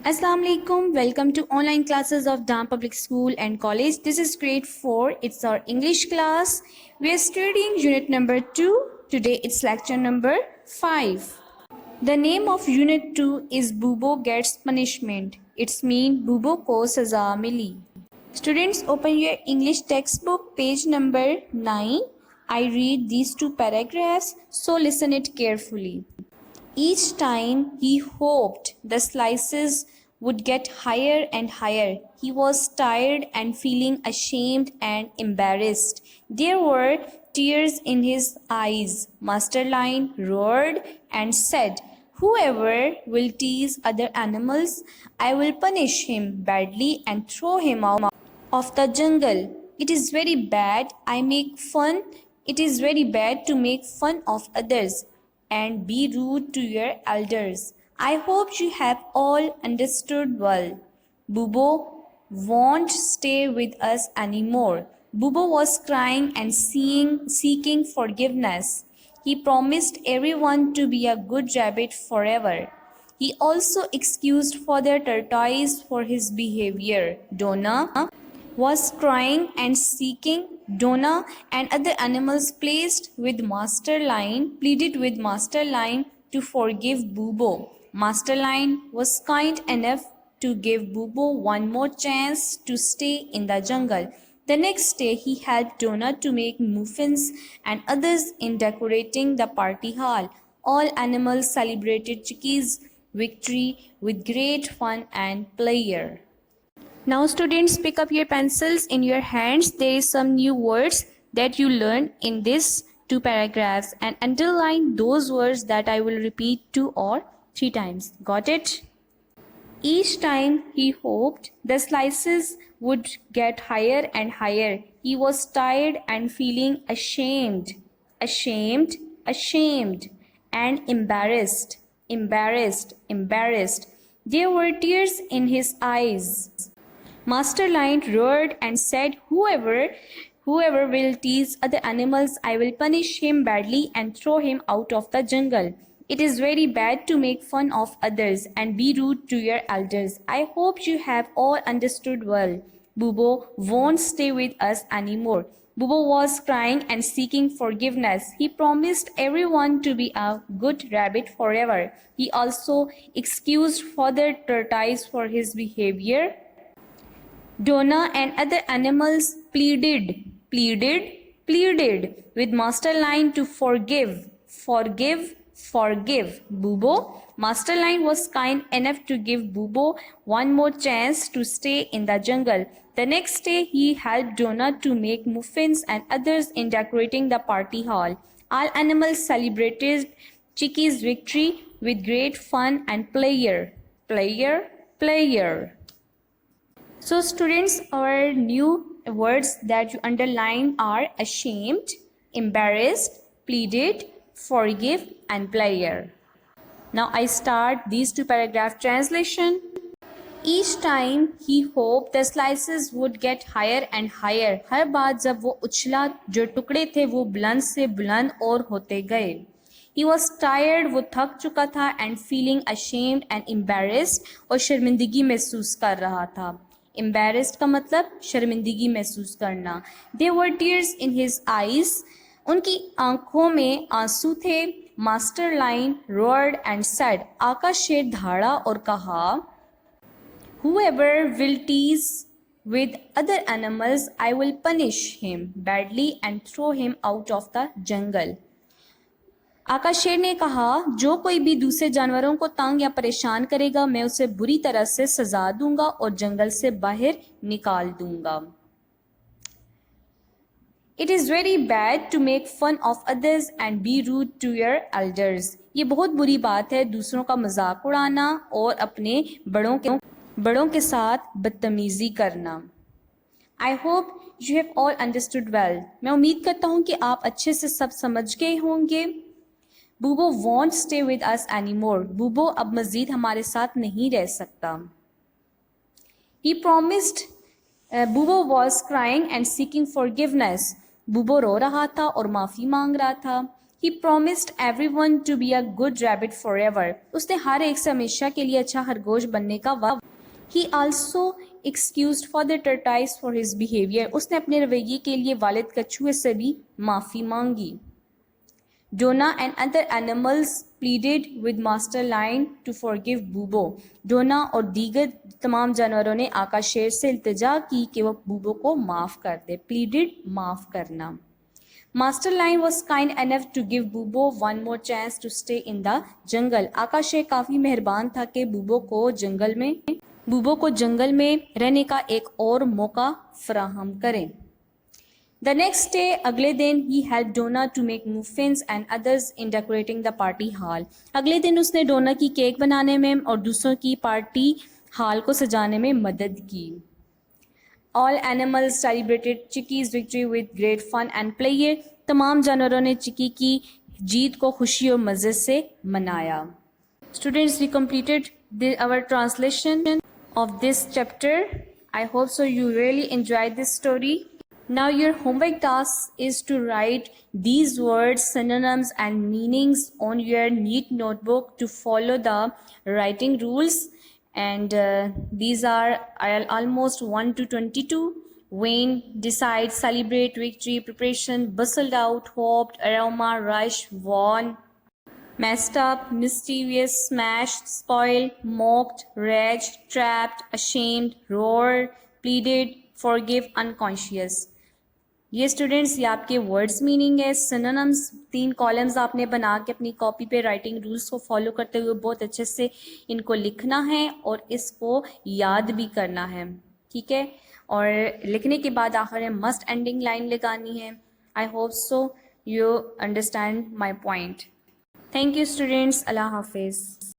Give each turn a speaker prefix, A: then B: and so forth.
A: Assalamu alaikum. Welcome to online classes of Dham Public School and College. This is grade 4. It's our English class. We are studying unit number 2. Today it's lecture number 5. The name of unit 2 is Bubo Gets Punishment. It's mean Bubo ko saza mili. Students, open your English textbook, page number 9. I read these two paragraphs, so listen it carefully. Each time he hoped the slices would get higher and higher. He was tired and feeling ashamed and embarrassed. There were tears in his eyes. Master Lion roared and said, "Whoever will tease other animals, I will punish him badly and throw him out of the jungle. It is very bad. It is very bad to make fun of others and be rude to your elders. I hope you have all understood well. Bubo won't stay with us anymore." Bubo was crying and seeking forgiveness. He promised everyone to be a good rabbit forever. He also excused Father Tortoise for his behavior. Donna was crying and seeking. Donna and other animals pleaded with Master Lion to forgive Bubo. Master Lion was kind enough to give Bubo one more chance to stay in the jungle. The next day he helped Donna to make muffins and others in decorating the party hall. All animals celebrated Chicky's victory with great fun and pleasure. Now students, pick up your pencils in your hands. There is some new words that you learn in these two paragraphs and underline those words that I will repeat 2 or 3 times. Got it? Each time he hoped the slices would get higher and higher. He was tired and feeling ashamed and embarrassed. There were tears in his eyes. Master Lion roared and said, Whoever will tease other animals, I will punish him badly and throw him out of the jungle. It is very bad to make fun of others and be rude to your elders. I hope you have all understood well. Bubo won't stay with us anymore. Bubo was crying and seeking forgiveness. He promised everyone to be a good rabbit forever. He also excused Father Tortoise for his behavior. Donna and other animals pleaded with Master Lion to forgive Bubo. Master Lion was kind enough to give Bubo one more chance to stay in the jungle. The next day he helped Donna to make muffins and others in decorating the party hall. All animals celebrated Chicky's victory with great fun and pleasure. So students, our new words that you underline are ashamed, embarrassed, pleaded, forgive and pleasure. Now I start these two paragraph translation. Each time he hoped the slices would get higher and higher. हर बार जब वो उछला जो टुकड़े थे वो बुलंद से बुलंद और होते गए. He was tired, वो थक चुका था and feeling ashamed and embarrassed और शर्मिंदगी महसूस कर रहा था. Embarrassed का मतलब शर्मिंदगी महसूस करना. There were tears in his eyes. उनकी आंखों में आंसू थे. Master Lion roared and said. आकाश शेर धाड़ा और कहा, Whoever will tease with other animals, I will punish him badly and throw him out of the jungle. आकाश शेर ने कहा, जो कोई भी दूसरे जानवरों को तंग या परेशान करेगा मैं उसे बुरी तरह से सजा दूंगा और जंगल से बाहर निकाल दूंगा. It is very bad to make fun of others and be rude to your elders. ये बहुत बुरी बात है दूसरों का मजाक उड़ाना और अपने बड़ों के साथ बदतमीजी करना. I hope you have all understood well. मैं उम्मीद करता हूँ कि आप अच्छे से सब समझ गए होंगे. Bubo won't stay with us anymore. Bubo अब मज़ीद हमारे साथ नहीं रह सकता. He promised. Bubo was crying and seeking forgiveness. Bubo रो रहा था और माफ़ी मांग रहा था. He promised everyone to be a good rabbit forever. उसने हर एक से हमेशा के लिए अच्छा खरगोश बनने का वादा. He also excused Father Tortoise for his behavior. उसने अपने रवैये के लिए वालिद कछुए से भी माफ़ी मांगी. Donna and other animals pleaded with Master Lion to forgive Bubo. Donna और दीगर तमाम जानवरों ने आका शेर से इल्तिजा की कि वो बूबो को माफ़ कर दे. Pleaded माफ़ करना. Master Lion was kind enough to give Bubo one more chance to stay in the jungle. आका शेर काफ़ी मेहरबान था कि बूबो को जंगल में रहने का एक और मौका फराहम करें. The next day, अगले दिन, he helped Donna to make muffins and others in decorating the party hall. अगले दिन उसने डोना की केक बनाने में और दूसरों की पार्टी हाल को सजाने में मदद की. All animals celebrated Chicky's victory with great fun and play. तमाम जानवरों ने चिकी की जीत को खुशी और मज़े से मनाया. Students, we completed our translation of this chapter. I hope so you really enjoyed this story. Now your homework task is to write these words, synonyms and meanings on your neat notebook to follow the writing rules. And these are almost 1 to 22. Win, decide, celebrate, victory, preparation, bustled out, hoped, aroma, rush, won, messed up, mischievous, smashed, spoiled, mocked, raged, trapped, ashamed, roared, pleaded, forgive, unconscious. ये students, ये आपके words meaning है. Synonyms 3 columns आपने बना के अपनी copy पे writing rules को फॉलो करते हुए बहुत अच्छे से इनको लिखना है और इसको याद भी करना है. ठीक है, और लिखने के बाद आखिर में मस्ट एंडिंग लाइन लगानी है. I hope so you understand my point. Thank you students. अल्लाह हाफिज़.